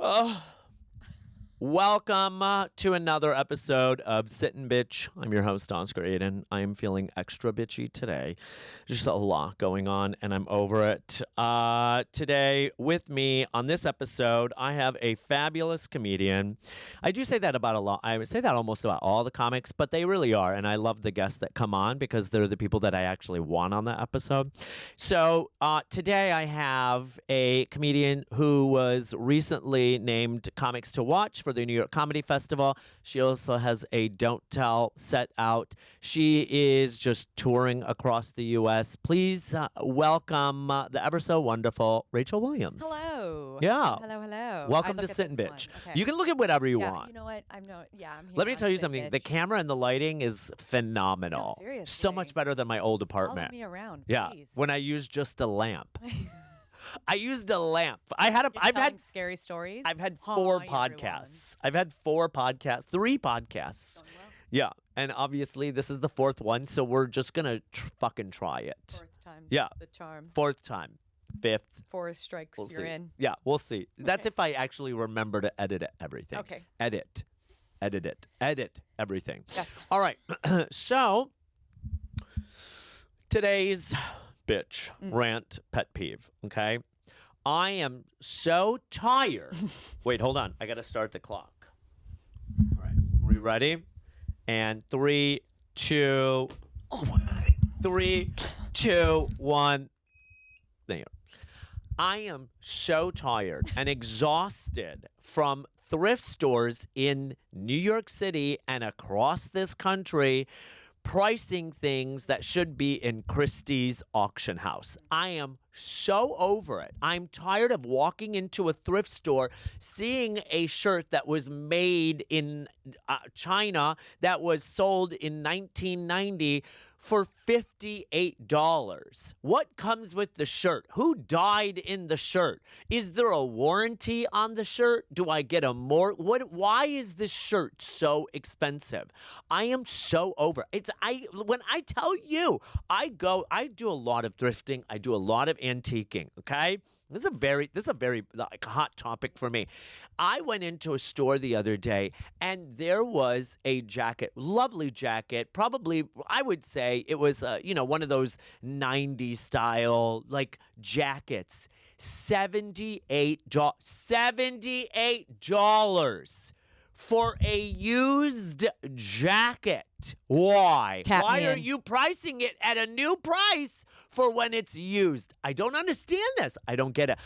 Oh, welcome to another episode of Sittin' Bitch. I'm your host, Oscar Aiden. I am feeling extra bitchy today. Just a lot going on, and I'm over it. Today, with me on this episode, I have a fabulous comedian. I do say that about a lot. I would say that almost about all the comics, but they really are, and I love the guests that come on because they're the people that I actually want on the episode. So today, I have a comedian who was recently named Comics to Watch for the New York Comedy Festival. She also has a Don't Tell set out. She is just touring across the U.S. Please welcome the ever so wonderful Rachel Williams. Hello. Yeah. Hello. Welcome to Sittin' Bitch. Okay. You can look at whatever you yeah, want. You know what? I'm here. Let me tell you Sit, something. bitch. The camera and the lighting is phenomenal. No, seriously. So much better than my old apartment. Follow me around, Yeah. please. When I used just a lamp. I used a lamp. I've had scary stories. I've had Hi, 4 everyone. podcasts. I've had 4 podcasts, 3 podcasts. Going well? Yeah, and obviously this is the 4th one, so we're just gonna fucking try it. 4th time. Yeah. The charm. 4th time, 5th. 4 strikes. We'll You're see. in. Yeah, we'll see. That's Okay. if I actually remember to edit everything. Okay. Edit everything. Yes. All right. So today's bitch rant pet peeve. Okay. I am so tired. Wait, hold on. I got to start the clock. All right. Are we ready? And 3, 2, 3, 2, 1. There. I am so tired and exhausted from thrift stores in New York City and across this country pricing things that should be in Christie's auction house. I am so over it. I'm tired of walking into a thrift store, seeing a shirt that was made in China that was sold in 1990 for $58. What comes with the shirt? Who died in the shirt? Is there a warranty on the shirt? Do I get a more? Why is this shirt so expensive? I am so over it. When I tell you, I do a lot of thrifting. I do a lot of antiquing. Okay. This is a very like, hot topic for me. I went into a store the other day and there was a jacket, lovely jacket. Probably, I would say it was, one of those 90s style like jackets. $78 for a used jacket. Why? Tap Why me are in. you pricing it at a new price for when it's used? I don't understand this. I don't get it.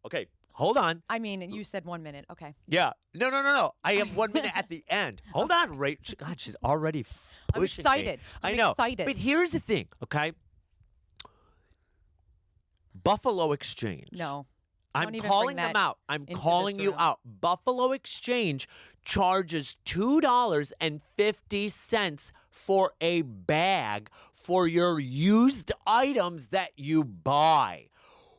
Okay, hold on. I mean, you said 1 minute. Okay. Yeah. No. I have 1 minute at the end. Hold on, Rachel. God, she's already I'm pushing excited. me. I'm I know. excited. But here's the thing, okay? Buffalo Exchange. No. I'm Don't even calling bring them that out. I'm into calling this you room. out. Buffalo Exchange charges $2.50 for a bag for your used items that you buy.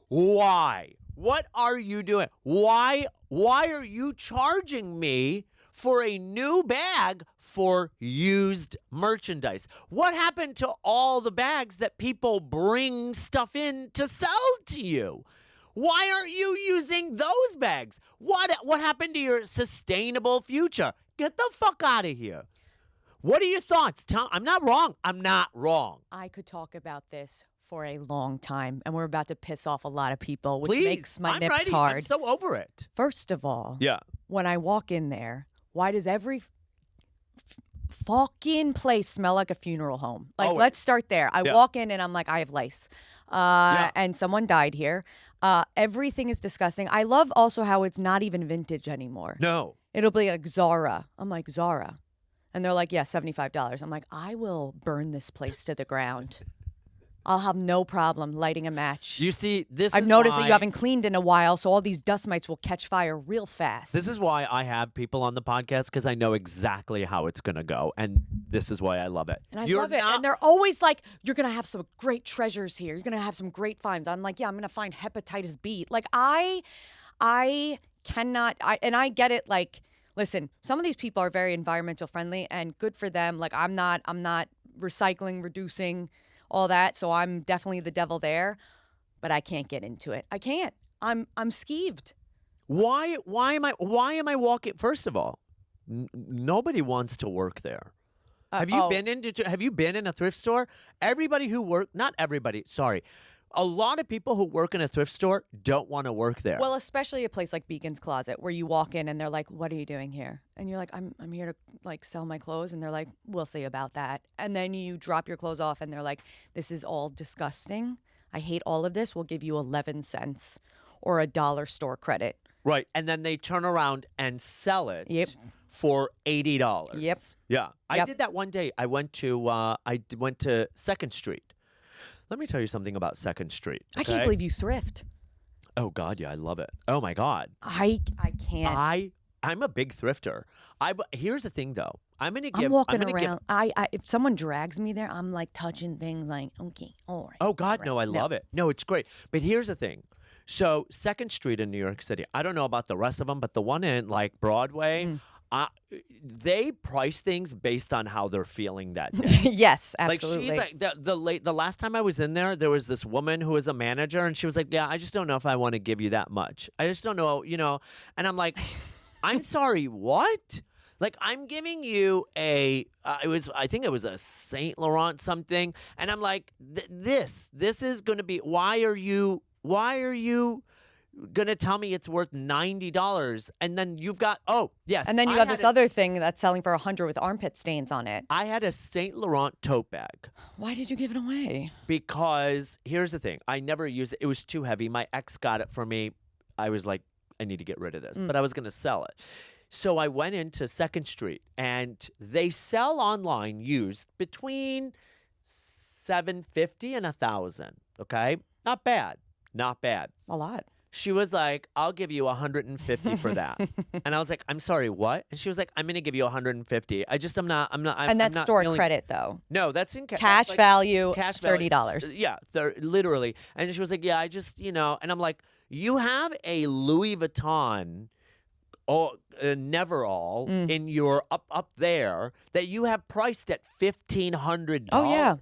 Why? What are you doing? Why are you charging me for a new bag for used merchandise? What happened to all the bags that people bring stuff in to sell to you? Why aren't you using those bags? What happened to your sustainable future? Get the fuck out of here. What are your thoughts? I'm not wrong. I'm not wrong. I could talk about this for a long time, and we're about to piss off a lot of people, which Please, makes my I'm nips ready. hard. I'm so over it. First of all, Yeah. when I walk in there, why does every fucking place smell like a funeral home? Like, Always. let's start there. I Yeah. walk in and I'm like, I have lice. Yeah. And someone died here. Everything is disgusting. I love also how it's not even vintage anymore. No. It'll be like Zara. I'm like, Zara. And they're like, yeah, $75. I'm like, I will burn this place to the ground. I'll have no problem lighting a match. You see, I've noticed that you haven't cleaned in a while, so all these dust mites will catch fire real fast. This is why I have people on the podcast, because I know exactly how it's going to go. And this is why I love it. And I love it. And they're always like, you're going to have some great treasures here. You're going to have some great finds. I'm like, yeah, I'm going to find hepatitis B. Like, I cannot, and I get it, like, listen, some of these people are very environmental friendly and good for them. Like, I'm not recycling, reducing, all that. So I'm definitely the devil there, but I can't get into it. I can't. I'm skeeved. Why am I walking? First of all, nobody wants to work there. Have you been in a thrift store? Everybody who not everybody, sorry. A lot of people who work in a thrift store don't want to work there. Well, especially a place like Beacon's Closet, where you walk in and they're like, "What are you doing here?" And you're like, "I'm here to like sell my clothes." And they're like, "We'll see about that." And then you drop your clothes off and they're like, "This is all disgusting. I hate all of this. We'll give you 11 cents or $1 store credit." Right. And then they turn around and sell it for $80. Yep. Yeah. I did that one day. I went to 2nd Street. Let me tell you something about 2nd Street. Okay? I can't believe you thrift. Oh God, yeah, I love it. Oh my God. I can't. I'm a big thrifter. Here's the thing though. I'm walking around. If someone drags me there, I'm like touching things like, okay, all right. Oh God, no, I love it. No, it's great. But here's the thing. So 2nd Street in New York City, I don't know about the rest of them, but the one in like Broadway, they price things based on how they're feeling that day. Yes, absolutely. Like she's like the last time I was in there was this woman who was a manager, and she was like, "Yeah, I just don't know if I want to give you that much. I just don't know, you know." And I'm like, "I'm sorry, what?" Like I'm giving you I think it was a Saint Laurent something, and I'm like, this is going to be. Why are you gonna tell me it's worth $90, and then you've got and then you have this other thing that's selling for $100 with armpit stains on it. I had a Saint Laurent tote bag. Why did you give it away? Because here's the thing, I never used it. It was too heavy. My ex got it for me. I was like, I need to get rid of this, but I was gonna sell it. So I went into 2nd Street, and they sell online used between $750 and $1,000. Okay, not bad. A lot. She was like, "I'll give you $150 for that." And I was like, "I'm sorry, what?" And she was like, "I'm going to give you $150. I'm not. And that's store credit though. No, that's in cash value. Cash value. $30. Yeah, literally. And she was like, "Yeah, I just, and I'm like, "You have a Louis Vuitton Neverall in your up there that you have priced at $1,500. Oh yeah.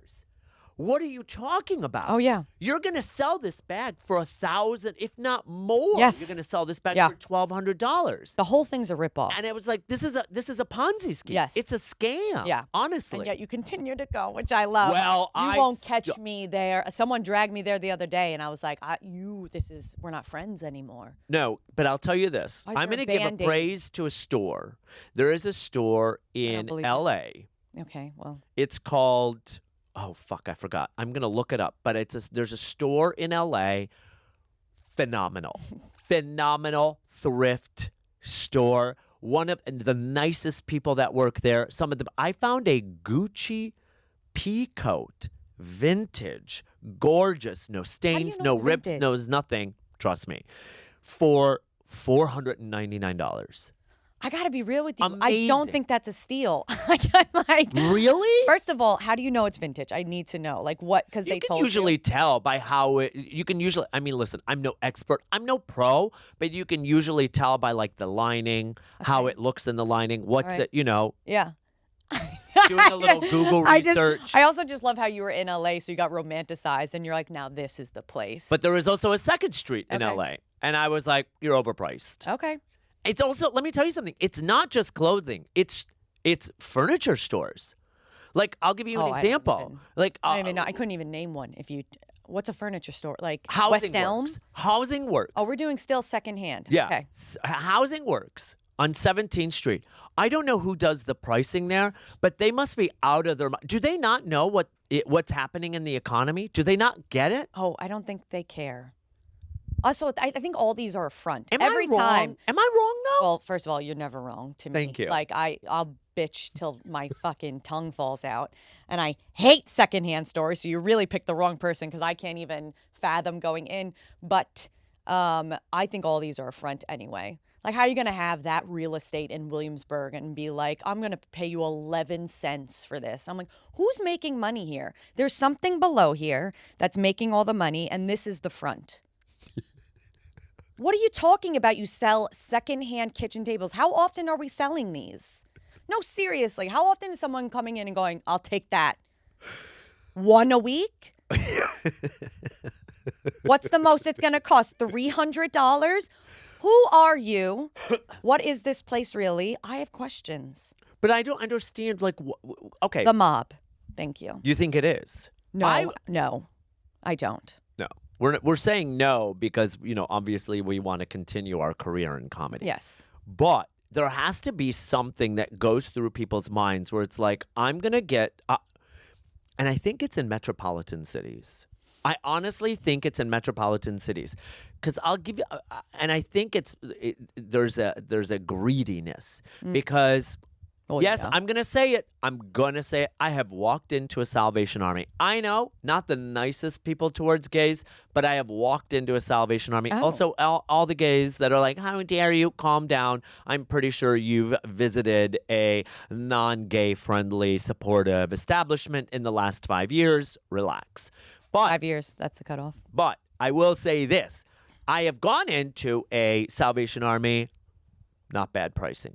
What are you talking about? Oh yeah. You're gonna sell this bag for $1,000, if not more. Yes. You're gonna sell this bag for $1,200. The whole thing's a ripoff. And it was like, this is a Ponzi scheme. Yes. It's a scam. Yeah. Honestly. And yet you continue to go, which I love. Well, you won't catch me there. Someone dragged me there the other day, and I was like, we're not friends anymore. No, but I'll tell you this. I'm gonna give a praise to a store. There is a store in LA. Okay, well. It's called, oh fuck, I forgot. I'm gonna look it up. But there's a store in LA. Phenomenal thrift store. One of the nicest people that work there. Some of them. I found a Gucci pea coat, vintage, gorgeous, no stains, no rips, no nothing. Trust me, for $499. I gotta be real with you. Amazing. I don't think that's a steal. Like, really? First of all, how do you know it's vintage? I need to know. Like what? Because they told you. You can usually tell by how it. You can usually. I mean, listen. I'm no expert. I'm no pro, but you can usually tell by like the lining, how it looks in the lining. What's it? Yeah. Doing a little Google research. I also just love how you were in LA, so you got romanticized, and you're like, now this is the place. But there is also a 2nd Street in LA, and I was like, you're overpriced. Okay. It's also, let me tell you something. It's not just clothing. It's furniture stores. Like, I'll give you an example. I couldn't even name one. What's a furniture store? Like Housing West Elm? Works. Housing Works. Oh, we're doing still secondhand. Yeah. Okay. Housing Works on 17th Street. I don't know who does the pricing there, but they must be out of their mind. Do they not know what's happening in the economy? Do they not get it? Oh, I don't think they care. Also, I think all these are a front. Am I wrong? Am I wrong though? Well, first of all, you're never wrong to me. Thank you. Like I'll bitch till my fucking tongue falls out, and I hate secondhand stores. So you really picked the wrong person because I can't even fathom going in. But I think all these are a front anyway. Like, how are you going to have that real estate in Williamsburg and be like, I'm going to pay you 11 cents for this? I'm like, who's making money here? There's something below here that's making all the money, and this is the front. What are you talking about? You sell secondhand kitchen tables. How often are we selling these? No, seriously. How often is someone coming in and going, I'll take that? One a week? What's the most it's going to cost? $300? Who are you? What is this place really? I have questions. But I don't understand, like, okay. The mob. Thank you. You think it is? No, no, I don't. No. We're saying no because, obviously we want to continue our career in comedy. Yes. But there has to be something that goes through people's minds where it's like, I'm going to get, and I think it's in metropolitan cities. I honestly think it's in metropolitan cities because I'll give you, and I think there's a greediness because, yes, yeah. I'm going to say it. I have walked into a Salvation Army. I know, not the nicest people towards gays, but I have walked into a Salvation Army. Oh. Also, all the gays that are like, how dare you, calm down. I'm pretty sure you've visited a non-gay friendly, supportive establishment in the last 5 years. Relax. But 5 years, that's the cutoff. But I will say this. I have gone into a Salvation Army, not bad pricing.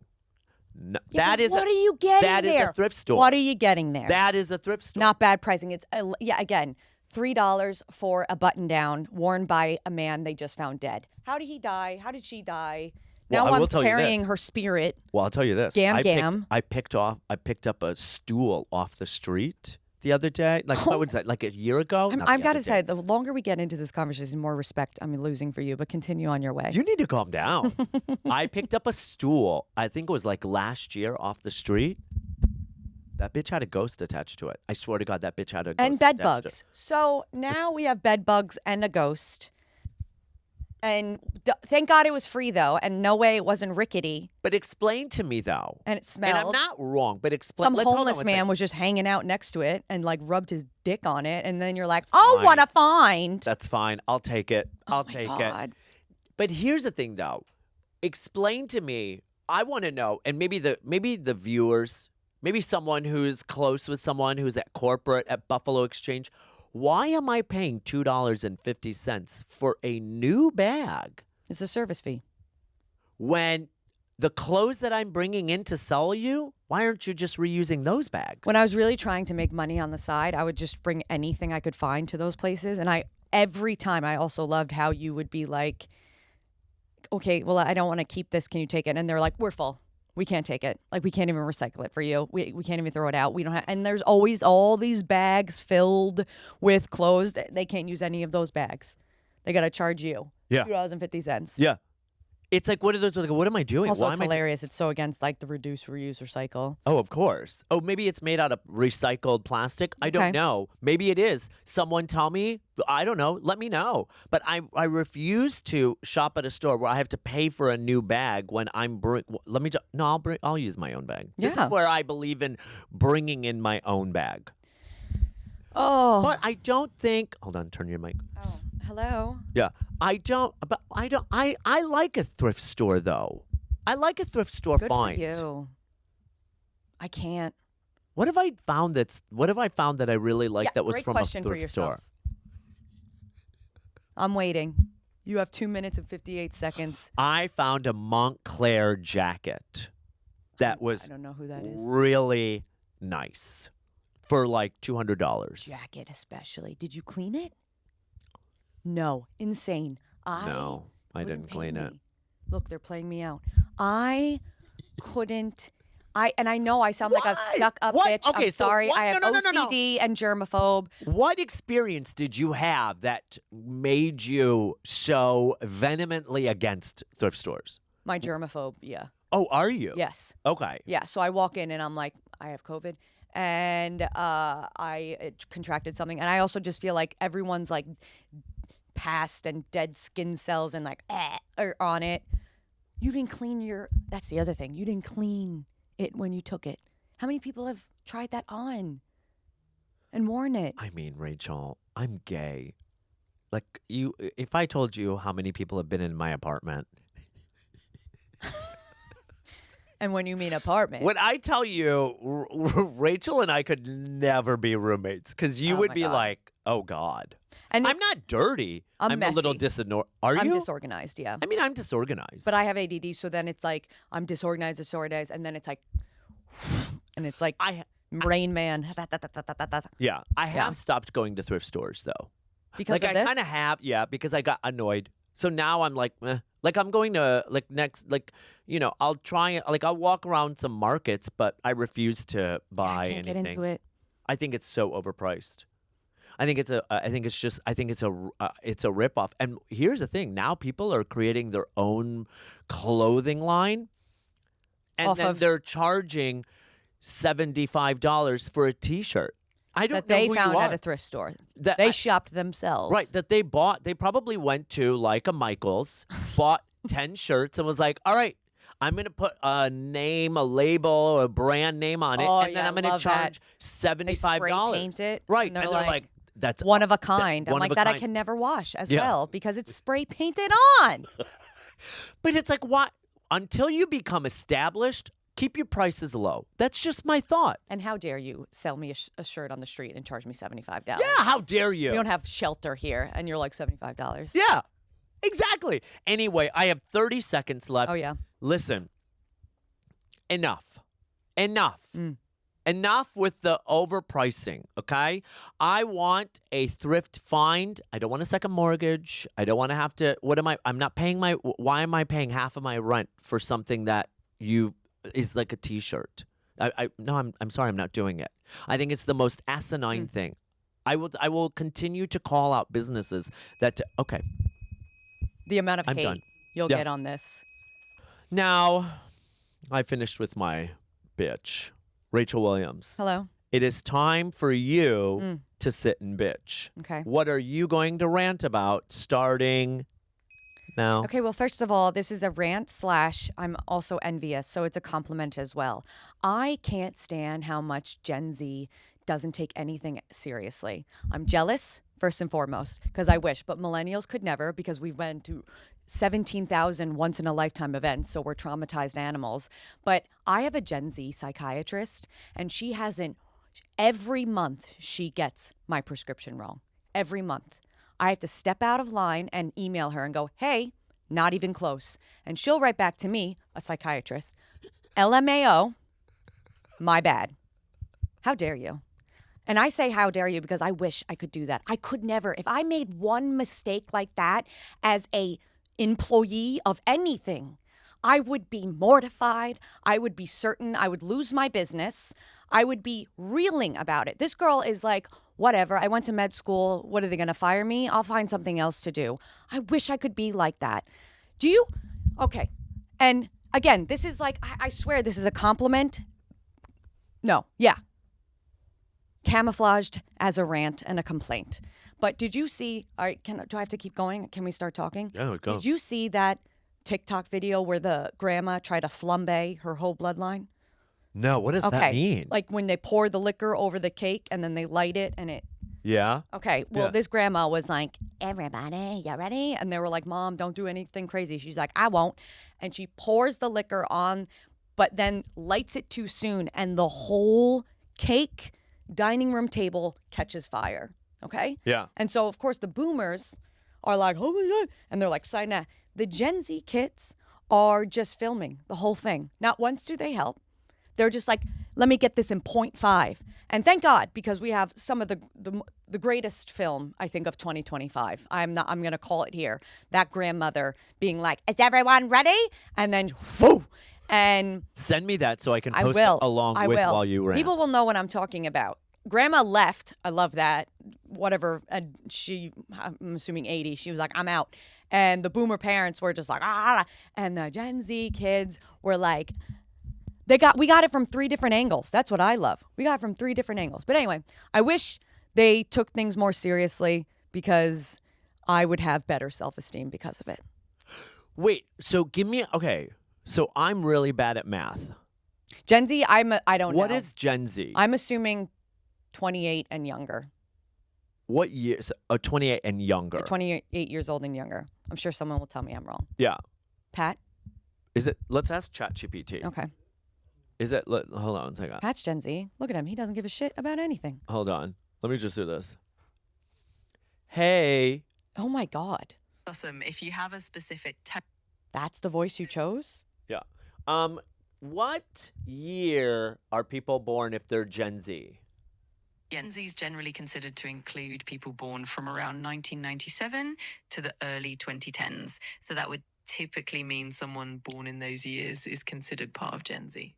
No, yeah, what are you getting there? That is a thrift store. What are you getting there? That is a thrift store. Not bad pricing. It's, again, $3 for a button-down worn by a man they just found dead. How did he die? How did she die? Now I'm carrying her spirit. Well, I'll tell you this. Gam. I picked up a stool off the street the other day. Like, what was that? Like a year ago? I've got to say, the longer we get into this conversation, the more respect I'm losing for you, but continue on your way. You need to calm down. I picked up a stool, I think it was like last year off the street. That bitch had a ghost attached to it. I swear to God, that bitch had a ghost and bed attached bugs. So now we have bed bugs and a ghost. And thank God it was free, though, and no way it wasn't rickety. But explain to me, though. And it smelled. And I'm not wrong, but explain. Some homeless man was just hanging out next to it and, like, rubbed his dick on it. And then you're like, oh, what a find. That's fine. I'll take it. I'll take it. But here's the thing, though. Explain to me. I want to know, and maybe the viewers, maybe someone who's close with someone who's at corporate at Buffalo Exchange, why am I paying $2.50 for a new bag? It's a service fee. When the clothes that I'm bringing in to sell you, why aren't you just reusing those bags? When I was really trying to make money on the side, I would just bring anything I could find to those places. And every time I also loved how you would be like, okay, well, I don't want to keep this. Can you take it? And they're like, we're full. We can't take it. Like, we can't even recycle it for you. We can't even throw it out. We don't have, and there's always all these bags filled with clothes. They can't use any of those bags. They got to charge you $2.50. Yeah. It's like, what are those? Like, what am I doing? Also, it's hilarious. It's so against, like, the reduce, reuse, recycle. Oh, of course. Oh, maybe it's made out of recycled plastic. I don't know. Maybe it is. Someone tell me. I don't know. Let me know. But I refuse to shop at a store where I have to pay for a new bag when I'm I'll use my own bag. Yeah. This is where I believe in bringing in my own bag. Oh. But I don't think. Hold on. Turn your mic. Oh. Hello. Yeah. I like a thrift store, though. I like a thrift store find. Good for you. I can't. What have I found that I really like that was from a thrift store? I'm waiting. You have 2 minutes and 58 seconds. I found a Montclair jacket that was I don't know who that is. Really nice for like $200. Jacket especially. Did you clean it? No. Insane. No, I didn't clean it. Look, they're playing me out. I couldn't. I know I sound like a stuck-up bitch. Okay, I'm sorry. I have OCD and germaphobe. What experience did you have that made you so vehemently against thrift stores? My germaphobe, yeah. Oh, are you? Yes. Okay. Yeah, so I walk in and I'm like, I have COVID. And I contracted something. And I also just feel like everyone's like past and dead skin cells and like are on it. You didn't clean that's the other thing. You didn't clean it when you took it. How many people have tried that on and worn it? I mean, Rachel, I'm gay. Like, if I told you how many people have been in my apartment. And when you mean apartment. When I tell you, Rachel and I could never be roommates because you would be like, oh, God. And I'm not dirty. I'm a little disorganized. I'm disorganized, yeah. I mean, I'm disorganized. But I have ADD, so then it's like I'm disorganized, and then it's like, and it's like Rain Man. Yeah, I have stopped going to thrift stores, though. Because of this? I kind of have, because I got annoyed So now I'm like, like I'm going to like next, like, you know, I'll try it. Like I'll walk around some markets, but I refuse to buy I can't anything. get into it. I think it's so overpriced. I think it's a. I think it's just. I think it's a. It's a ripoff. And here's the thing: now people are creating their own clothing line, and then they're charging $75 for a T-shirt. I don't that know they who found you are. at a thrift store. They shopped themselves. Right, that they bought. They probably went to like a Michael's, bought 10 shirts, and was like, "All right, I'm gonna put a name, a label, a brand name on it, Oh, and then yeah, I'm gonna love charge They $75." spray paint it. Right, And they're like, "That's one of a kind. I'm one like, of a that I kind." can never wash as Yeah. well because it's spray painted on. But it's like, what? Until you become established, keep your prices low. That's just my thought. And how dare you sell me a shirt on the street and charge me $75? Yeah, how dare you? We don't have shelter here, and you're like $75. Yeah, exactly. Anyway, I have 30 seconds left. Oh, yeah. Listen, enough. Mm. Enough with the overpricing, okay? I want a thrift find. I don't want a second mortgage. I don't want to have to, I'm not paying why am I paying half of my rent for something that is like a T-shirt? No, I'm sorry, I'm not doing it. I think it's the most asinine thing. I will continue to call out businesses that, okay. The amount of I'm hate done. you'll Yeah. get on this. Now, I finished with my bitch, Rachel Williams. Hello. It is time for you to sit and bitch. Okay. What are you going to rant about starting now? Okay, well, first of all, this is a rant / I'm also envious, so it's a compliment as well. I can't stand how much Gen Z doesn't take anything seriously. I'm jealous, first and foremost, because I wish, but millennials could never because we went to 17,000 once-in-a-lifetime events, so we're traumatized animals. But I have a Gen Z psychiatrist, and she hasn't, every month she gets my prescription wrong. Every month. I have to step out of line and email her and go, hey, not even close. And she'll write back to me, a psychiatrist, LMAO, my bad. How dare you? And I say how dare you because I wish I could do that. I could never. If I made one mistake like that as a employee of anything, I would be mortified. I would be certain I would lose my business. I would be reeling about it. This girl is like, whatever, I went to med school. What are they going to fire me? I'll find something else to do. I wish I could be like that. Do you? Okay. And again, this is like, I swear this is a compliment. No. Yeah. Camouflaged as a rant and a complaint. But did you see, all right, do I have to keep going? Can we start talking? Yeah, go. Did you see that TikTok video where the grandma tried to flambe her whole bloodline? No, what does that mean? Like when they pour the liquor over the cake and then they light it and it. Yeah. Okay, well, Yeah. this grandma was like, everybody, you ready? And they were like, Mom, don't do anything crazy. She's like, I won't. And she pours the liquor on, but then lights it too soon. And the whole cake dining room table catches fire. Okay? Yeah. And so, of course, the boomers are like, oh my God. And they're like, sign that. The Gen Z kids are just filming the whole thing. Not once do they help. They're just like, let me get this in 0.5. And thank God, because we have some of the greatest film, I think, of 2025. I'm going to call it here. That grandmother being like, is everyone ready? And then, whoo! And Send me that so I can I post will. it along I with will. while you rant. People will know what I'm talking about. Grandma left. I love that. Whatever. I'm assuming 80. She was like, I'm out. And the boomer parents were just like, ah. And the Gen Z kids were like, we got it from 3 different angles. That's what I love. We got it from 3 different angles. But anyway, I wish they took things more seriously because I would have better self-esteem because of it. Wait, so okay. So I'm really bad at math. Gen Z, I don't know. What is Gen Z? I'm assuming 28 and younger. What years? 28 and younger. 28 years old and younger. I'm sure someone will tell me I'm wrong. Yeah. Pat? Is it? Let's ask ChatGPT. Okay. Is it? Hold on a second. Pat's Gen Z. Look at him. He doesn't give a shit about anything. Hold on. Let me just do this. Hey. Oh my God. Awesome. If you have a specific That's the voice you chose? Yeah. What year are people born if they're Gen Z? Gen Z is generally considered to include people born from around 1997 to the early 2010s. So that would typically mean someone born in those years is considered part of Gen Z.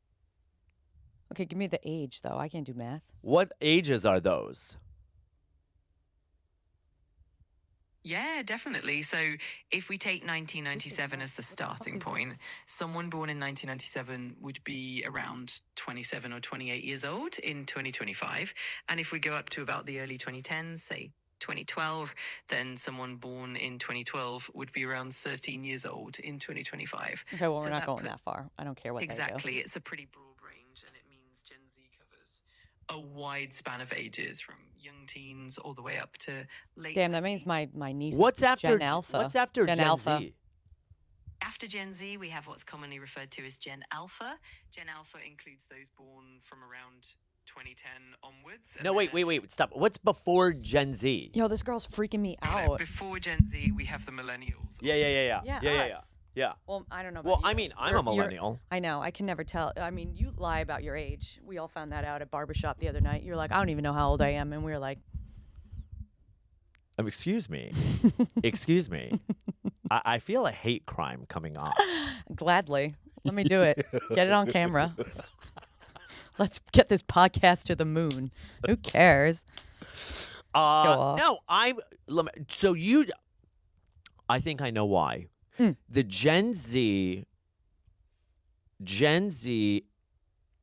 Okay, give me the age, though. I can't do math. What ages are those? Yeah, definitely. So if we take 1997 as the starting point, someone born in 1997 would be around 27 or 28 years old in 2025. And if we go up to about the early 2010s, say 2012, then someone born in 2012 would be around 13 years old in 2025. Okay, well, So we're not that going that far. I don't care what Exactly. It's a pretty broad range, and it means Gen Z covers a wide span of ages from young teens all the way up to late. Damn, that means my niece. What's after Gen Alpha? What's after Gen Gen Alpha. Z? After Gen Z, we have what's commonly referred to as Gen Alpha. Gen Alpha includes those born from around 2010 onwards. No, wait, stop. What's before Gen Z? Yo, this girl's freaking me out. Before Gen Z, we have the millennials. Yeah. Yeah. Well, I don't know. Well, about I you. mean, I'm a You're- millennial. I know. I can never tell. I mean, you lie about your age. We all found that out at barbershop the other night. You're like, I don't even know how old I am, and we were like, Excuse me. Excuse me. I feel a hate crime coming on. gladly. Let me do it. Get it on camera. Let's get this podcast to the moon. Who cares? go off. No, I think I know why. The Gen Z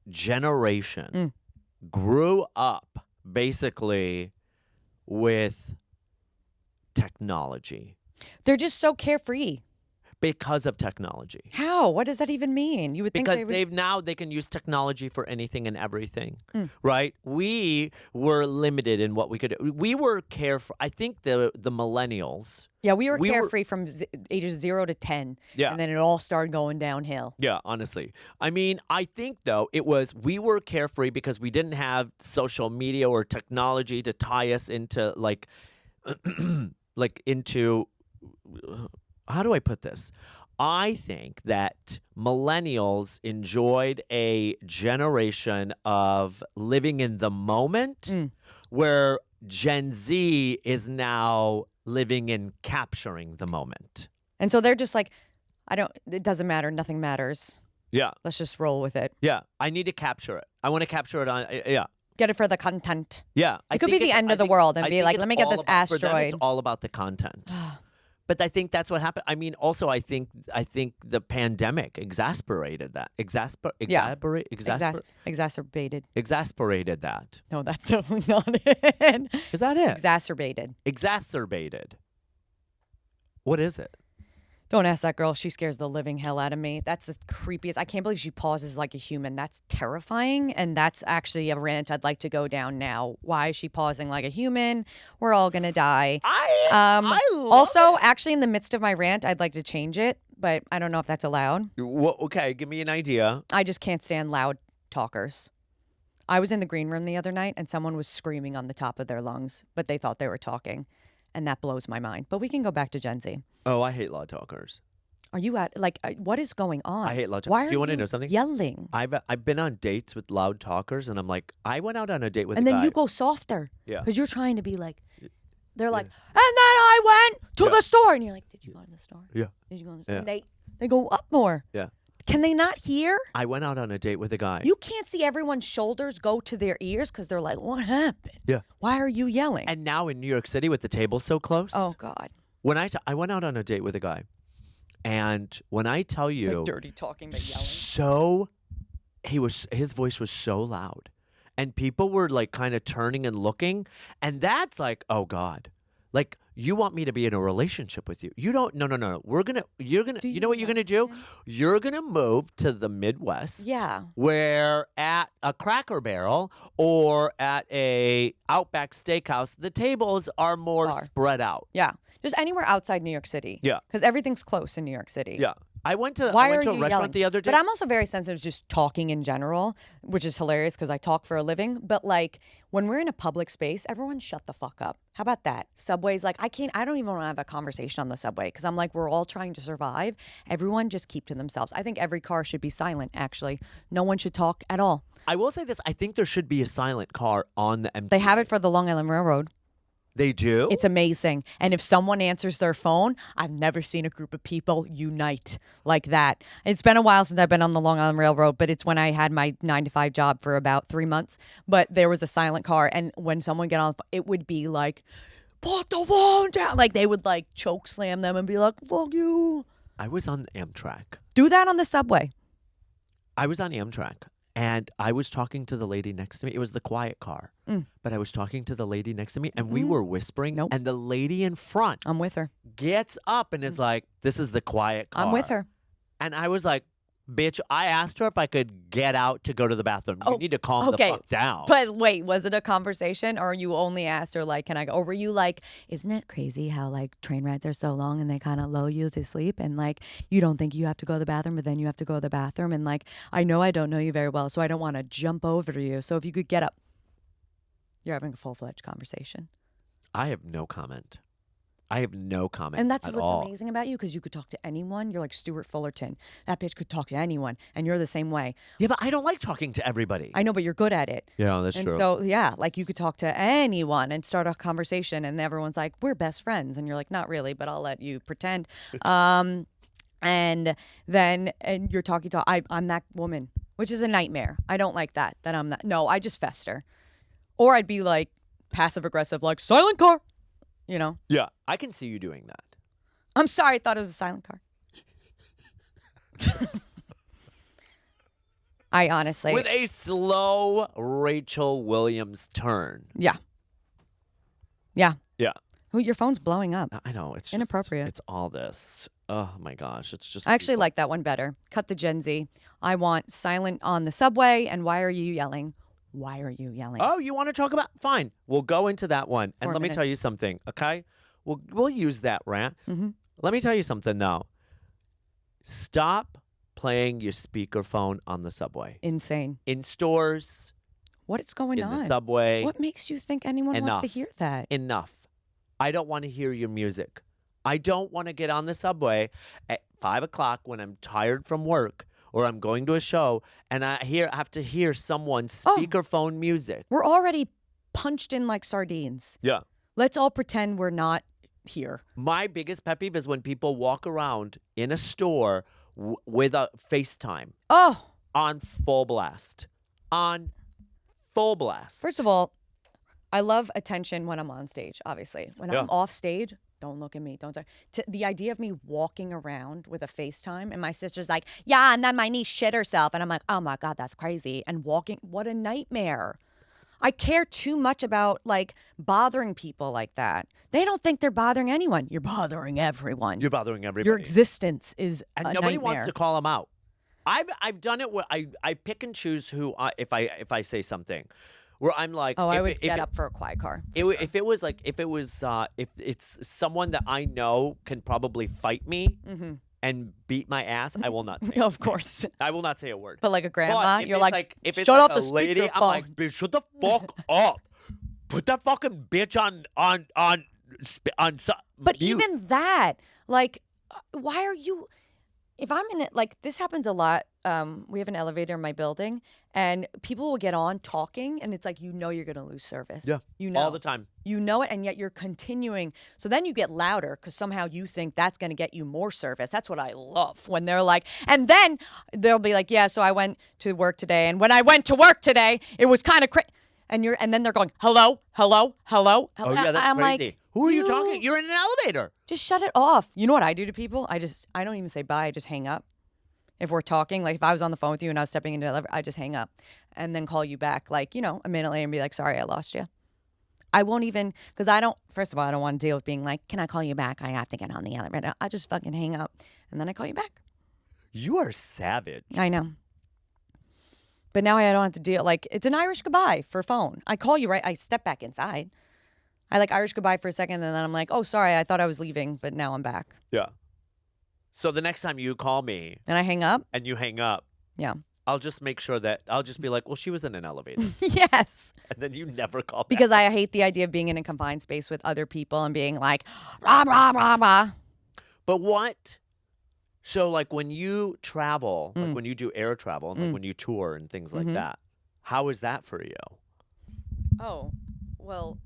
generation grew up basically with technology They're just so carefree. because of technology. How? What does that even mean? You would think Because they would. they can use technology for anything and everything, right? We were limited in what we could. We were careful. I think the millennials. Yeah, we were we were- carefree from ages 0 to 10. Yeah. And then it all started going downhill. Yeah, honestly. I mean, I think though we were carefree because we didn't have social media or technology to tie us into like into how do I put this? I think that millennials enjoyed a generation of living in the moment where Gen Z is now living in capturing the moment. And so they're just like, it doesn't matter. Nothing matters. Yeah. Let's just roll with it. Yeah. I need to capture it. I want to capture it on, yeah. Get it for the content. Yeah. It could be the end of the world and I be think like, it's let me get all this about- for them, asteroid. it's all about the content. But I think that's what happened. I mean, also, I think the pandemic exacerbated that. Exacerbated. Exasperated that. No, that's definitely not it. Is that it? Exacerbated. Exacerbated. What is it? Don't ask that girl. She scares the living hell out of me. That's the creepiest. I can't believe she pauses like a human. That's terrifying. And that's actually a rant I'd like to go down now. Why is she pausing like a human? We're all going to die. I love Also, it. actually, in the midst of my rant, I'd like to change it, but I don't know if that's allowed. Okay, give me an idea. I just can't stand loud talkers. I was in the green room the other night and someone was screaming on the top of their lungs, but they thought they were talking. And that blows my mind. But we can go back to Gen Z. Oh, I hate loud talkers. Are you what is going on? I hate loud talkers. Why Do you are want to know something? Yelling. I've been on dates with loud talkers, and I'm like, I went out on a date with And a then guy. you go softer. Yeah. Because you're trying to be like, they're like, and then I went to the store. And you're like, did you go to the store? Yeah. Did you go to the store? Yeah. And they go up more. Yeah. Can they not hear? I went out on a date with a guy. You can't see everyone's shoulders go to their ears because they're like, what happened? Yeah. Why are you yelling? And now in New York City with the table so close. Oh, God. When I went out on a date with a guy, and when I tell It's you, like dirty talking but yelling. so his voice was so loud, and people were like kind of turning and looking, and that's like, oh God, like you want me to be in a relationship with you? You don't? No. You know what you're gonna do? You're gonna move to the Midwest. Yeah. Where at a Cracker Barrel or at a Outback Steakhouse, the tables are more Far. spread out. Yeah. Just anywhere outside New York City. Yeah. Because everything's close in New York City. Yeah. I went to Why a are you restaurant yelling? the other day. But I'm also very sensitive to just talking in general, which is hilarious because I talk for a living. But like when we're in a public space, everyone shut the fuck up. How about that? Subways, like I don't even want to have a conversation on the subway because I'm like, we're all trying to survive. Everyone just keep to themselves. I think every car should be silent, actually. No one should talk at all. I will say this. I think there should be a silent car on the MTA. They have it for the Long Island Railroad. They do? It's amazing. And if someone answers their phone, I've never seen a group of people unite like that. It's been a while since I've been on the Long Island Railroad, but it's when I had my 9-to-5 job for about 3 months. But there was a silent car. And when someone get on, it would be like, put the phone down. Like they would like choke slam them and be like, fuck you. I was on Amtrak. Do that on the subway. I was on Amtrak. And I was talking to the lady next to me. It was the quiet car. But I was talking to the lady next to me, and we were whispering. Nope. And the lady in front I'm with her. gets up and is like, this is the quiet car. I'm with her. And I was like, bitch, I asked her if I could get out to go to the bathroom. You need to calm the fuck down. But wait, was it a conversation or you only asked her like, can I go? Or were you like, isn't it crazy how like train rides are so long and they kind of lull you to sleep and like you don't think you have to go to the bathroom, but then you have to go to the bathroom and like I know I don't know you very well, so I don't want to jump over to you. So if you could get up, you're having a full-fledged conversation. I have no comment. I have no comment. And that's at what's all. amazing about you because you could talk to anyone. You're like Stuart Fullerton. That bitch could talk to anyone, and you're the same way. Yeah, but I don't like talking to everybody. I know, but you're good at it. Yeah, that's And true. so, yeah, like you could talk to anyone and start a conversation, and everyone's like, we're best friends. And you're like, not really, but I'll let you pretend. And then you're talking to, I'm that woman, which is a nightmare. I don't like that I'm that. No, I just fester. Or I'd be like passive aggressive, like silent car, you know? Yeah, I can see you doing that. I'm sorry, I thought it was a silent car. I honestly. With a slow Rachel Williams turn. Yeah. Yeah. Yeah. Ooh, your phone's blowing up. I know. It's just, inappropriate. It's all this. Oh, my gosh. It's just. I actually people. like that one better. Cut the Gen Z. I want silent on the subway. And why are you yelling? Why are you yelling? Oh, you want to talk about? Fine. We'll go into that one. And 4 let me tell minutes. you something, okay? We'll use that rant. Mm-hmm. Let me tell you something now. Stop playing your speakerphone on the subway. Insane. In stores, What is going in on? the subway. What makes you think anyone wants Enough. to hear that? Enough. I don't want to hear your music. I don't want to get on the subway at 5 o'clock when I'm tired from work or I'm going to a show and I have to hear someone's speakerphone music. We're already punched in like sardines. Yeah. Let's all pretend we're not here. My biggest pet peeve is when people walk around in a store with a FaceTime Oh, on full blast. On full blast. first of all, I love attention when I'm on stage, obviously. When I'm off stage, don't look at me. Don't. The idea of me walking around with a FaceTime and my sister's like, yeah, and then my niece shit herself. And I'm like, oh my God, that's crazy. And walking, what a nightmare. I care too much about like bothering people like that. They don't think they're bothering anyone. You're bothering everyone. You're bothering everybody. Your existence is and a nobody nightmare. wants to call them out. I've done it where I pick and choose who if I say something where I'm like, Oh, I if would it- get if up for a quiet car. If it's someone that I know can probably fight me and beat my ass, I will not say. No, of course. I will not say a word. But like a grandma, But if you're it's like, if it's shut like off a the lady, speakerphone. I'm like, bitch, shut the fuck up. Put that fucking bitch on But mute. even that, like, why are you? If I'm in it, like this happens a lot. We have an elevator in my building, and people will get on talking, and it's like you're gonna lose service. Yeah, you know all the time. You know it, and yet you're continuing. So then you get louder because somehow you think that's gonna get you more service. That's what I love when they're like, and then they'll be like, yeah. So I went to work today, and when I went to work today, it was kind of crazy. And then they're going, hello, hello, hello, hello. Oh yeah, that's I'm crazy. like, Who are you talking? You're in an elevator. Just shut it off. You know what I do to people? I don't even say bye. I just hang up. If we're talking, like if I was on the phone with you and I was stepping into the elevator, I just hang up and then call you back like, a minute later and be like, sorry, I lost you. I won't even, because first of all, I don't want to deal with being like, can I call you back? I have to get on the elevator. I just fucking hang up and then I call you back. You are savage. I know. But now I don't have to deal, like it's an Irish goodbye for phone. I call you, right? I step back inside. I like Irish goodbye for a second and then I'm like, oh, sorry, I thought I was leaving, but now I'm back. Yeah. So the next time you call me And I hang up? and you hang up, Yeah. I'll just make sure that I'll just be like, well, she was in an elevator. Yes. And then you never call back. Because I hate the idea of being in a confined space with other people and being like, rah, rah, rah, rah. But what? So like when you travel, like when you do air travel and like when you tour and things like that, how is that for you? Oh, well,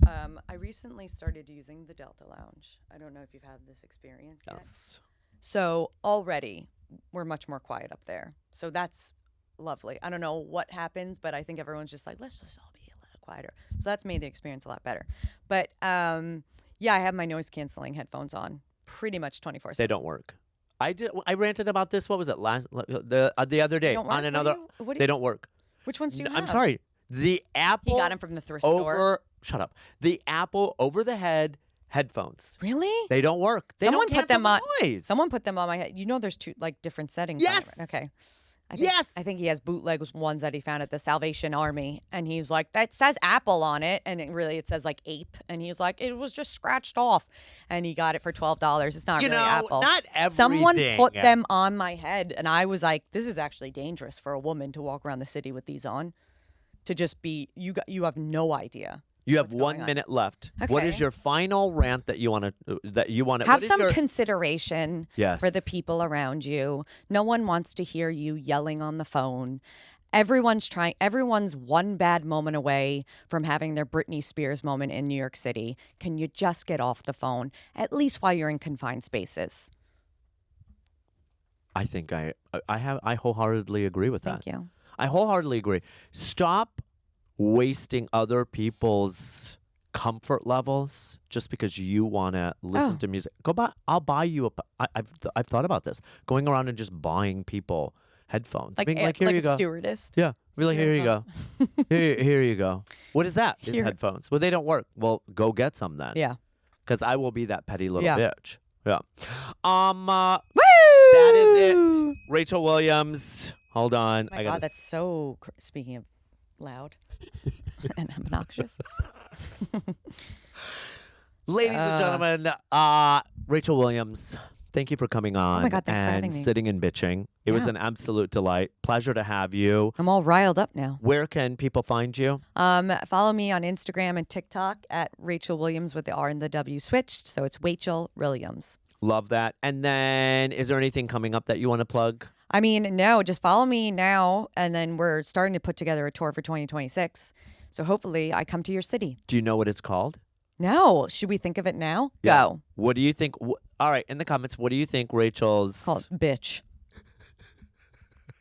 I recently started using the Delta Lounge. I don't know if you've had this experience yet. Yes. So already we're much more quiet up there. So that's lovely. I don't know what happens, but I think everyone's just like, let's just all be a little quieter. So that's made the experience a lot better. But yeah, I have my noise canceling headphones on pretty much 24/7. They don't work. I ranted about this. What was it the other day Don't work? on another? What do They you- don't work. Which ones do you have? I'm sorry. The Apple He got them from the thrift store. Shut up. The Apple over the head headphones. Really? They don't work. They Someone don't put them cancel on. noise. Someone put them on my head. You know, there's two different settings. on it, Yes. right? Okay. Yes. I think he has bootleg ones that he found at the Salvation Army, and he's like, that says Apple on it, and it says like ape, and he's like, it was just scratched off, and he got it for $12. It's not You really know, Apple. not everything. Someone put them on my head, and I was like, this is actually dangerous for a woman to walk around the city with these on. To just be, you have no idea. You have what's going 1 on. minute left. What is Okay. your final rant that you want to Have some consideration Yes. for the people around you. No one wants to hear you yelling on the phone. Everyone's one bad moment away from having their Britney Spears moment in New York City. Can you just get off the phone, at least while you're in confined spaces? I think I wholeheartedly agree with that. Thank you. I wholeheartedly agree. Stop wasting other people's comfort levels just because you want to listen to music. I'll buy you I've thought about this. Going around and just buying people headphones. Like, Being like here a you go. stewardess. Yeah. Be like, here you go. Here you go. What is that? These Here. headphones. Well, they don't work. Well, go get some then. Yeah. Because I will be that petty little Yeah. bitch. Yeah. Woo! That is it. Rachel Williams. Hold on. Oh my God, that's so. Speaking of loud and obnoxious. Ladies and gentlemen, Rachel Williams, thank you for coming on God, thanks for and having me. sitting and bitching. It was Yeah. an absolute delight. Pleasure to have you. I'm all riled up now. Where can people find you? Follow me on Instagram and TikTok at Rachel Williams with the R and the W switched. So it's Rachel Williams. Love that. And then is there anything coming up that you want to plug? I mean, no, just follow me now. And then we're starting to put together a tour for 2026. So hopefully I come to your city. Do you know what it's called? No. Should we think of it now? Yeah. Go. What do you think? All right, in the comments, what do you think Rachel's... Call it Bitch.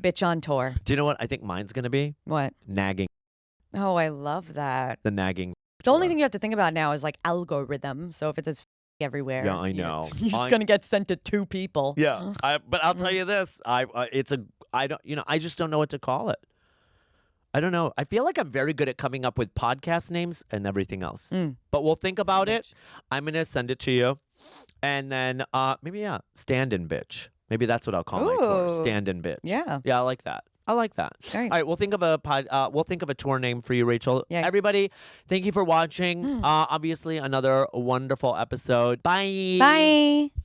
Bitch on tour. Do you know what I think mine's going to be? What? Nagging. Oh, I love that. The nagging. The only thing you have to think about now is like algorithm. So if it says everywhere, Yeah, I know. it's going to get sent to 2 people. Yeah, but I'll tell you this: I just don't know what to call it. I don't know. I feel like I'm very good at coming up with podcast names and everything else. But we'll think about it. I'm gonna send it to you, and then maybe stand-in bitch. Maybe that's what I'll call my tour. Ooh. Stand-in bitch. Yeah. Yeah, I like that. I like that. All right. All right, we'll think of a tour name for you, Rachel. Yeah. Everybody, thank you for watching. Obviously, another wonderful episode. Bye. Bye.